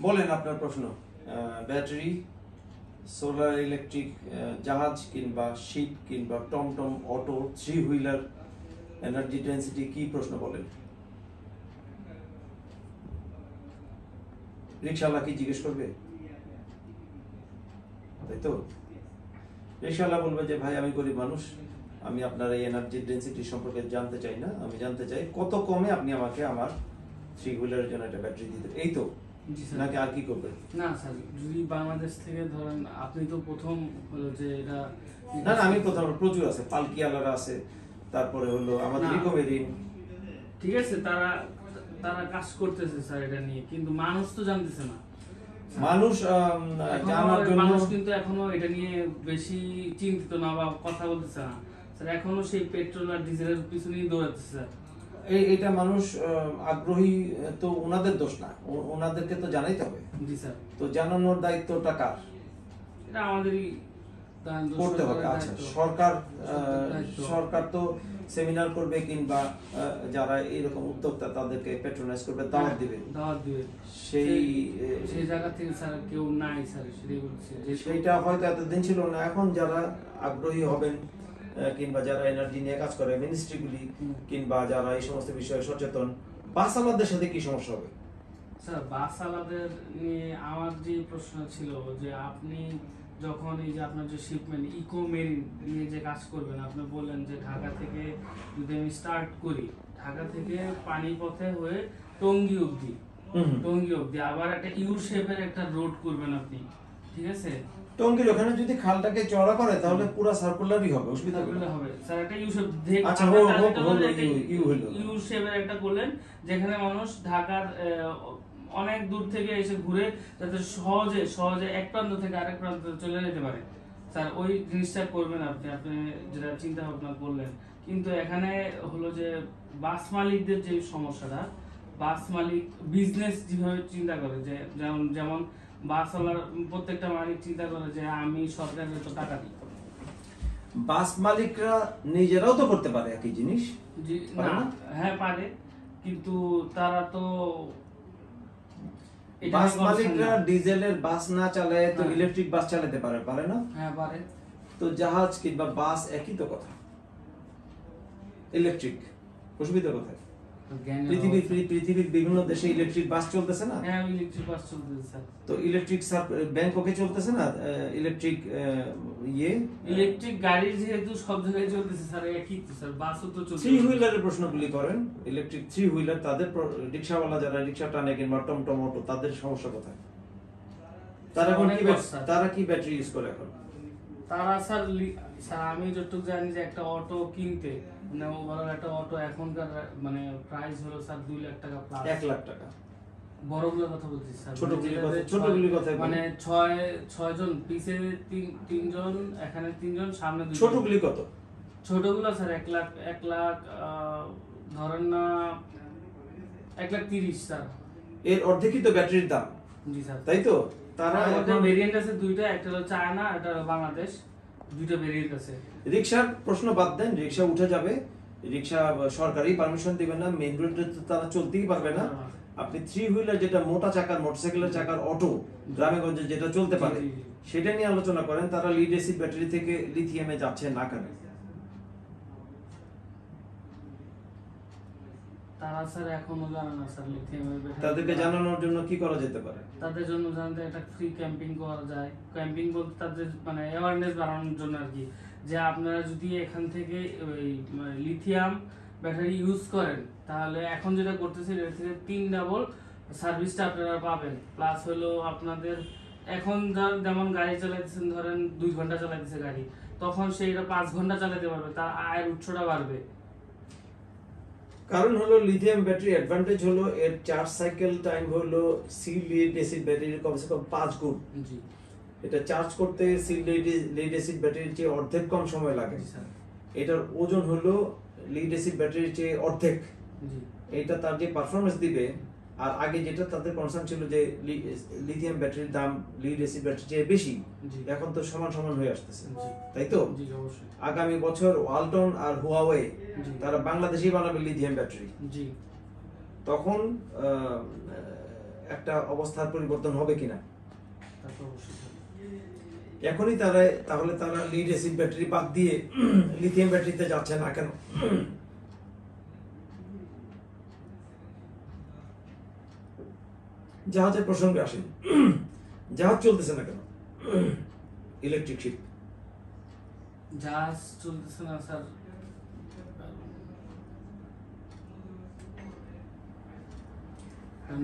বলেন আপনার প্রশ্ন। ব্যাটারি, সোলার ইলেকট্রিক, জাহাজ কিংবা শিপ কিংবা টমটম, auto, three wheeler, energy density, কি প্রশ্ন বলেন? রিক্সাওয়ালা কি জিজ্ঞেস করবে? তাই তো, রিক্সাওয়ালা বলবে যে ভাই আমি গরিব মানুষ, আমি আপনার এই এনার্জি ডেন্সিটি সম্পর্কে জানতে চাই না, আমি জানতে চাই কত কমে আপনি আমাকে আমার থ্রি হুইলারের জন্য একটা ব্যাটারি দিতে, এই তো। নাকি আর কি করবে? না স্যার, যদি বাংলাদেশ থেকে ধরেন আপনি তো প্রথম হলো যে এটা না না, আমি প্রথম, প্রচুর আছে, পালকিওয়ালারা আছে, তারপরে হলো আমাদের রিকোভেরিন, ঠিক আছে, তারা তারা কাজ করতেছে স্যার এটা নিয়ে, কিন্তু মানুষ তো জানতেছে না। মানুষ জানার জন্য মানুষ কিন্তু এখনো এটা নিয়ে বেশি চিন্তিত না বা কথা বলতেছে না স্যার, এখনো সেই পেট্রোল আর ডিজেলের পিছনেই দৌড়াচ্ছে স্যার। এটা মানুষ আগ্রহী, তো ওনাদের দোষ না, ওনাদেরকে তো জানাইতে হবে। জি স্যার, তো জানানোর দায়িত্বটা কার? এটা আমাদেরই করতে হবে। আচ্ছা, সরকার তো সেমিনার করবে কিংবা যারা এরকম উদ্যোক্তা তাদেরকে প্যাট্রোনাইজ করবে, দাওয়াত দিবে। সেই জায়গা থেকে স্যার কেউ নাই স্যার, সেটাই বলছি। সেইটা হয়তো এতদিন ছিল না, এখন যারা আগ্রহী হবেন কিংবা যারা এনার্জি নিয়ে কাজ করে মিনিস্ট্রিগুলি কিংবা যারা এই সমস্ত বিষয়ে সচেতন, বাসওয়ালাদের সাথে কি সমস্যা হবে? স্যার, বাসওয়ালাদের নিয়ে আমার যে প্রশ্ন ছিল যে আপনি যখন এই যে আপনার যে শিপমেন্ট ইকো মেরিন নিয়ে যে কাজ করবেন, আপনি বললেন যে ঢাকা থেকে যদি আমি স্টার্ট করি, ঢাকা থেকে পানিপথে হয়ে টঙ্গী অবধি আবার একটা ইউ শেপের একটা রোড করবেন আপনি, ঠিক আছে? টঙ্গীর ওখানে যদি খালটাকে চওড়া করে তাহলে পুরো সার্কুলারই হবে, অসুবিধা হবে স্যার। একটা ইউ শেপ আচ্ছা, ইউ শেপের একটা করলেন, যেখানে মানুষ ঢাকার অনেক দূর থেকে এসে ঘুরে যাতে সহজে এক প্রান্ত থেকে আরেক প্রান্তে চলে যেতে পারে স্যার, ওই জিনিসটা করবেন আপনি যেটা চিন্তা ভাবনা করলেন। কিন্তু এখানে হলো যে বাস মালিকদের যে সমস্যাটা, বাস মালিক বিজনেস যেভাবে চিন্তা করে, যে যেমন বাসওয়ালার প্রত্যেকটা মালিক চিন্তা করে যে আমি সরকারের তো টাকা দিই। বাস মালিকরা নিজেরাও তো করতে পারে একই জিনিস। হ্যাঁ পারে, কিন্তু তারা তো বাস মালিকরা ডিজেলের বাস না চালায় তো ইলেকট্রিক বাস চালাতে পারে না? হ্যাঁ পারে। তো জাহাজ কিংবা বাস একই তো কথা, ইলেকট্রিক, অসুবিধা কোথায়? পৃথিবীর বিভিন্ন দেশে ইলেকট্রিক বাস চলতেছে না? হ্যাঁ, ইলেকট্রিক বাস চলতেছে স্যার। তো ইলেকট্রিক ব্যাংককে চলতেছে না ইলেকট্রিক ইলেকট্রিক গাড়ি যেহেতু সব জায়গায় চলতেছে স্যার, একই তো স্যার, বাসও তো চলছে। থ্রি হুইলারের প্রশ্নগুলি করেন, ইলেকট্রিক থ্রি হুইলার, তাদের রিকশাওয়ালা যারা রিকশা টানে কিংবা টমটম অটো, তাদের সমস্যা কোথায়? তারা কি ব্যাটারি ইউজ করে এখন? তারা স্যার আমি যতটুকু জানি যে একটা অটো কিনতে, মানে ওভারঅল একটা অটো এখনকার মানে প্রাইস হলো স্যার 2 লাখ টাকা প্লাস। 1 লাখ টাকা। বড়গুলোর কথা বলছি স্যার, ছোটগুলির কথা মানে 6 জন পিছে 3 জন, এখানে 3 জন, সামনে 2 জন। ছোটগুলি কত? ছোটগুলো স্যার 1 লাখ ধরেন না 1,30,000 স্যার। এর অর্ধেকই তো ব্যাটারির দাম। জি স্যার, তাই তো। তারা ভেরিয়েন্ট আছে দুইটা, একটা হলো চায়না, একটা হলো বাংলাদেশ, দুইটা ভেরিয়েন্ট আছে। রিকশার প্রশ্ন বাদ দেন, রিকশা উঠে যাবে, রিকশা সরকারি পারমিশন দিবে না, মেইন রোডে তো তারা চলতেই পারবে না। আপনি থ্রি হুইলার যেটা মোটা চাকার মোটরসাইকেলের চাকার অটো গ্রামে গঞ্জে যেটা চলতে পারে সেটা নিয়ে আলোচনা করেন। তারা লিড অ্যাসিড ব্যাটারি থেকে লিথিয়ামে যাচ্ছে না কেন? তারা স্যার এখনো জানে না স্যার লিথিয়ামের ব্যাটারি। তাদেরকে জানানোর জন্য কি করা যেতে পারে? তাদের জন্য জানতে একটা ফ্রি ক্যাম্পিং করা যায়। ক্যাম্পিং বলতে তাদের মানে অ্যাওয়ারনেস বাড়ানোর জন্য আর কি, যে আপনারা যদি এখান থেকে ওই লিথিয়াম ব্যাটারি ইউজ করেন তাহলে এখন যেটা করতেছে এর থেকে 3 ডাবল সার্ভিসটা আপনারা পাবেন। প্লাস হলো আপনাদের এখন যেমন গাড়ি চালাইতেছেন, ধরেন 2 ঘন্টা চালাইতেছে গাড়ি, তখন সেইটা 5 ঘন্টা চালাতে পারবে, তার আয়ের উৎসটা বাড়বে। কারণ হলো লিথিয়াম ব্যাটারি অ্যাডভান্টেজ হলো এর চার্জ সাইকেল টাইম হলো সি লিড অ্যাসিড ব্যাটারির কমসে কম 5 গুণ। জি, এটা চার্জ করতে সি লিড অ্যাসিড ব্যাটারির চেয়ে অর্ধেক কম সময় লাগে। এটার ওজন হলো লিড অ্যাসিড ব্যাটারির চেয়ে অর্ধেক। এটা তার যে পারফরম্যান্স দিবে, আর আগে যেটা তাদের কনসার্ন ছিল যে লিথিয়াম ব্যাটারির দাম লিড অ্যাসিড ব্যাটারির চেয়ে বেশি, এখন তো সমান সমান হয়ে আসতেছে, তাই তো? আগামী বছর ওয়ালটন আর হুয়াওয়ে তারা বাংলাদেশেই বানাবে লিথিয়াম ব্যাটারি। তখন একটা অবস্থার পরিবর্তন হবে কিনা। তা তো অবশ্যই স্যার। এখনই তাহলে তারা লিড অ্যাসিড ব্যাটারি বাদ দিয়ে লিথিয়াম ব্যাটারিতে যাচ্ছে না কেন? জাহাজের প্রসঙ্গে আসেন, জাহাজ চলতেছে না কেন? ইলেকট্রিক শিপ জাহাজ চলতেছে না স্যার,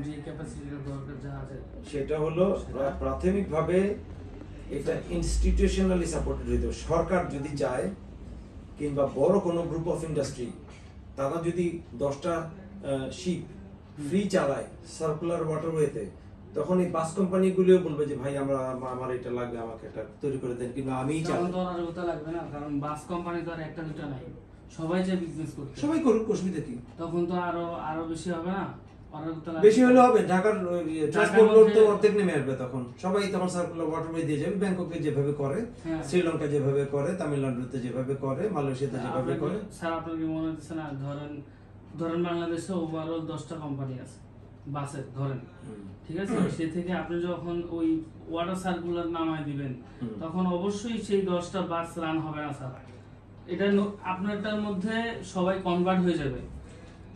যে ক্যাপাসিটির দরকার জাহাজের, সেটা হলো প্রাথমিকভাবে এটা ইনস্টিটিউশনালি সাপোর্টেড হইতো। সরকার যদি চায় কিংবা বড় কোনো গ্রুপ অফ ইন্ডাস্ট্রি তারা যদি 10টা শিপ ফ্রি চালায় সার্কুলার ওয়াটারওয়েতে, তখন এই বাস কোম্পানিগুলিও বলবে যে ভাই আমার এটা লাগবে, আমাকে এটা তৈরি করে দেন, কিন্তু আমিই চালাই। তখন তো আর ওটা লাগবে না, কারণ বাস কোম্পানি তো আর একটা দুটো নাই, সবাই যে বিজনেস করতে, সবাই করুক, অসুবিধা কি? তখন তো আরো বেশি হবে না? বেশি হলে হবে, ঢাকার ট্রান্সপোর্ট লোড তো অর্ধেক নেমে আসবে তখন। সবাই তখন সার্কুলার ওয়াটারওয়ে দিয়ে যাবে। ব্যাংককে যেভাবে করে, শ্রীলঙ্কা যেভাবে করে, তামিলনাড়ুতে যেভাবে করে, মালয়েশিয়াতে যেভাবে করে। স্যার আপনার কি মনে হচ্ছে না, ধরেন বাংলাদেশে ওভারঅল 10টা কোম্পানি আছে বাসের, ধরেন, ঠিক আছে, সে থেকে আপনি যখন ওই ওয়াটার সার্কুলার নামায় দিবেন, তখন অবশ্যই সেই 10টা বাস রান হবে না স্যার। এটা আপনারটার মধ্যে সবাই কনভার্ট হয়ে যাবে।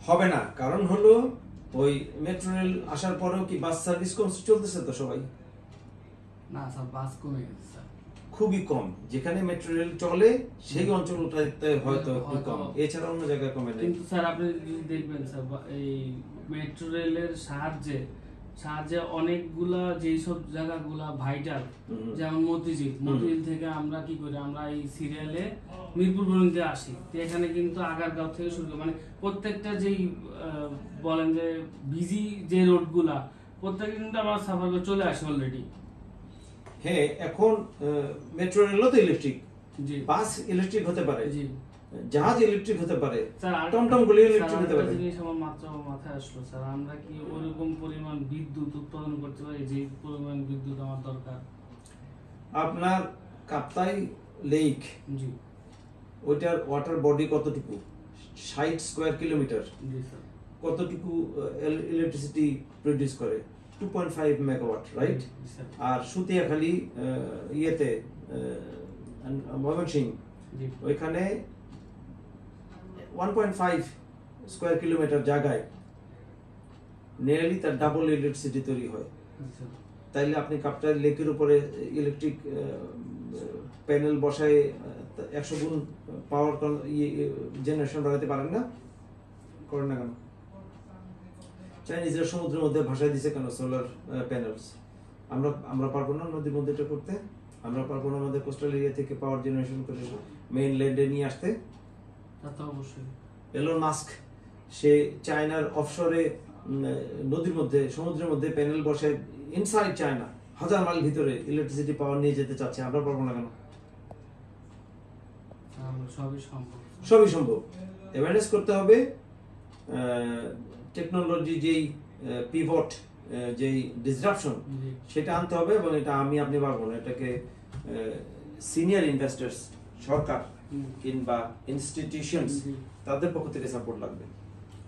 হবে না, কারণ হলো ওই মেট্রো রেল আসার পরেও কি বাস সার্ভিস কম চলতেছে? তো সবাই না স্যার, বাস কমে গেছে স্যার, খুবই কম। যেখানে মেট্রো রেল চলে সেই অঞ্চলটাতে হয়তো একটু কম, এছাড়া অন্য জায়গায় কমে না। কিন্তু স্যার আপনি যদি দেখবেন স্যার, এই মেট্রো রেলের সাহায্যে অনেকগুলা যেই সব জায়গাগুলা ভাইটাল, যেমন মতিঝিল থেকে আমরা কি করি, আমরা এই সিরিয়ালে মিরপুর পর্যন্ত আসি, তো এখানে কিন্তু আগারগাঁও থেকে শুরু করে মানে প্রত্যেকটা যেই বলেন যে বিজি যে রোডগুলা, প্রত্যেকটা কিন্তু আমরা সাফার করে চলে আসি অলরেডি। হ্যাঁ, এখন মেট্রো রেলও তো ইলেকট্রিক, জি, বাস ইলেকট্রিক হতে পারে, জি, জাহাজ ইলেকট্রিক হতে পারে, স্যার টমটম গুলি ইলেকট্রিক হতে পারে। জিনিস আমার মাত্র মাথায় আসলো স্যার, আমরা কি ওরকম পরিমাণ বিদ্যুৎ উৎপাদন করতে পারি যে পরিমাণ বিদ্যুৎ আমার দরকার? আপনার কাপ্তাই লেক, জি, ওইটার ওয়াটার বডি কতটুকু? 60 স্কয়ার কিলোমিটার। জি স্যার। কতটুকু ইলেকট্রিসিটি প্রডিউস করে? 2.5 মেগাওয়াট, রাইট? আর সুতিয়াখালী ইয়েতে ময়মনসিংহ, ওইখানে 1.5 স্কয়ার কিলোমিটার জায়গায় নিয়ারলি তার ডাবল ইলেকট্রিসিটি তৈরি হয়। তাইলে আপনি কাপ্তাই লেকের উপরে ইলেকট্রিক প্যানেল বসায় 100 গুণ পাওয়ার জেনারেশন বাড়াতে পারেন না? করেন না কেন? চাইনিজরা সমুদ্রের মধ্যে ভাসায় দিছে কেন সোলার প্যানেলস? আমরা পারবো না নদীর মধ্যে এটা করতে? আমরা পারবো না আমাদের কোস্টাল এরিয়া থেকে পাওয়ার জেনারেশন করে মেইনল্যান্ডে নিয়ে আসতে? তা তো অবশ্যই। এলন মাস্ক সে চায়নার অফশোরে নদীর মধ্যে, সমুদ্রের মধ্যে প্যানেল বসে ইনসাইড চায়না 1000 মাইল ভিতরে ইলেকট্রিসিটি পাওয়ার নিয়ে যেতে চাচ্ছে। আমরা পারবো না কেন? সবই সম্ভব। অ্যাওয়ারনেস করতে হবে, টেকনোলজি যেই পিভট, যেই ডিসরাপশন, সেটা আনতে হবে, এবং এটা আপনি পারবো না। এটাকে সিনিয়র ইনভেস্টার্স, সরকার কিংবা ইনস্টিটিউশনস, তাদের পক্ষ থেকে সাপোর্ট লাগবে,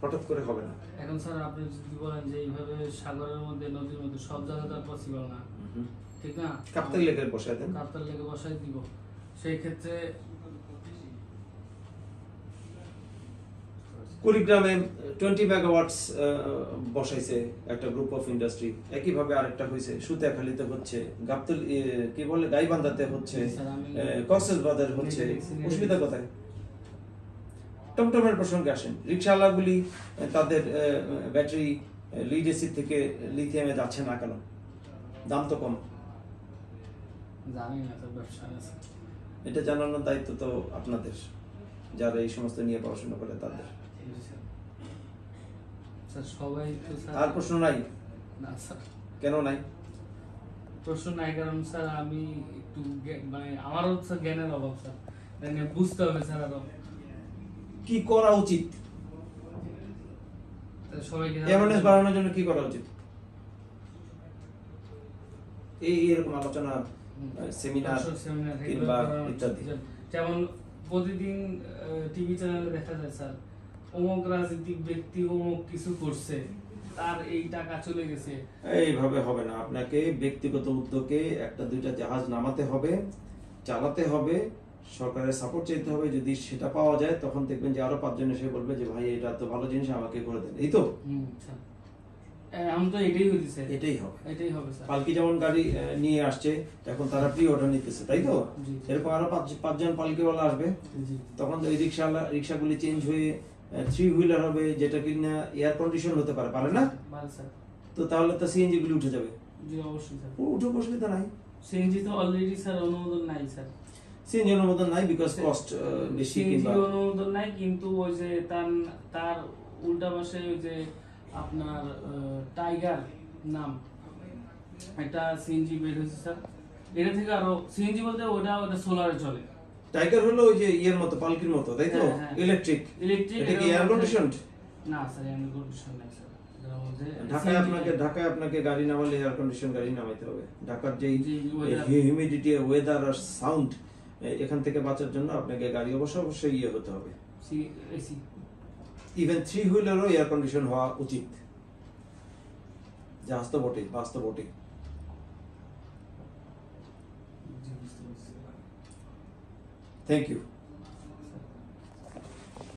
হঠাৎ করে হবে না। এখন স্যার আপনি যদি বলেন যে এইভাবে সাগরের মধ্যে, নদীর মধ্যে সব জায়গায় তো পসিবল না, ঠিক না? কাপ্তাই লেকে বসায় দেন, কাপ্তাই লেকে বসাই দিব। সেই ক্ষেত্রে কুড়িগ্রামে 20 মেগাওয়াটস বসাইছে একটা গ্রুপ অফ ইন্ডাস্ট্রি। একইভাবে আরেকটা হয়েছে সুতিয়াখালীতে হচ্ছে, গাবতলী কি বলে গাইবান্ধাতে হচ্ছে, কক্সবাজারে হচ্ছে। অসুবিধা কোথায়? টমটমের প্রসঙ্গে আসেন, রিকশাওয়ালাগুলি তাদের ব্যাটারি লিড এসিড থেকে লিথিয়ামে যাচ্ছে না কেন? দাম তো কম। জানি না তো, ব্যবসা আছে, এটা জানানোর দায়িত্ব তো আপনাদের, যারা এই সমস্ত নিয়ে পড়াশোনা করে তাদের। সবাই তো স্যার। আর প্রশ্ন নাই? না স্যার। কেন নাই? প্রশ্ন নাই কারণ স্যার আমি একটু মানে আমারও স্যার জ্ঞানের অভাব স্যার, বুঝতে হবে স্যার আরো কি করা উচিত, সবাইকে অ্যাওয়ারনেস বাড়ানোর জন্য কি করা উচিত। এরকম আলোচনা, সেমিনার কিংবা ইত্যাদি। যেমন প্রতিদিন টিভি চ্যানেলে দেখা যায় স্যার, অমুক রাজনৈতিক ব্যক্তি অমুক কিছু করছে, তার এই টাকা চলে গেছে। এইভাবে হবে না, আপনাকে ব্যক্তিগত উদ্যোগে একটা দুইটা জাহাজ নামাতে হবে, চালাতে হবে, সরকারের সাপোর্ট চাইতে হবে। যদি সেটা পাওয়া যায় তখন দেখবেন যে আরো 5 জন এসে বলবে যে ভাই এটা তো ভালো জিনিস, আমাকে করে দেন। এই তো স্যার আমি তো এটাই হইছে স্যার, এটাই হবে। এটাই হবে স্যার। পালকি যেমন গাড়ি নিয়ে আসছে, এখন তারা প্রি অর্ডার নিতেছে, তাই তো? জি। এরকম আরো 5 জন পালকিওয়ালা আসবে, জি। তখন ওই রিক্সাগুলি চেঞ্জ হয়ে 3 হুইলার হবে, যেটা কিনা এয়ার কন্ডিশন হতে পারে, পারে না? ভালো স্যার। তো তাহলে তো সিএনজি গুলি উঠে যাবে। জি অবশ্যই স্যার। উঠে অসুবিধা নাই। সিএনজি তো অলরেডি স্যার অনুমোদন নাই স্যার। সিএনজি অনুমোদন নাই বিকজ কস্ট বেশি। সিএনজি অনুমোদন নাই, কিন্তু ওই যে তার উল্টা পাশে ওই যে আপনার টাইগার নাম একটা সিএনজি বের হয়েছে স্যার। এটা থেকে আরো সিএনজি বলতে ওটা সোলারে চলে। টাইগার হলো ওই যে ইয়ের মতো, পালকির মতো, তাই তো? ইলেকট্রিক। এটা কি এয়ার কন্ডিশনড? না স্যার, এয়ার কন্ডিশন নাই স্যার। ঢাকায় আপনাকে গাড়ি নামালে এয়ার কন্ডিশন গাড়ি নামাইতে হবে। ঢাকার যে হিউমিডিটি, ওয়েদার আর সাউন্ড, এখান থেকে বাঁচার জন্য আপনাকে গাড়ি অবশ্যই ইয়ে হতে হবে, এসি। ইভেন 3 হুইলারও এয়ার কন্ডিশন হওয়া উচিত। জাহাজ তো বটে, বাস তো বটে। Thank you.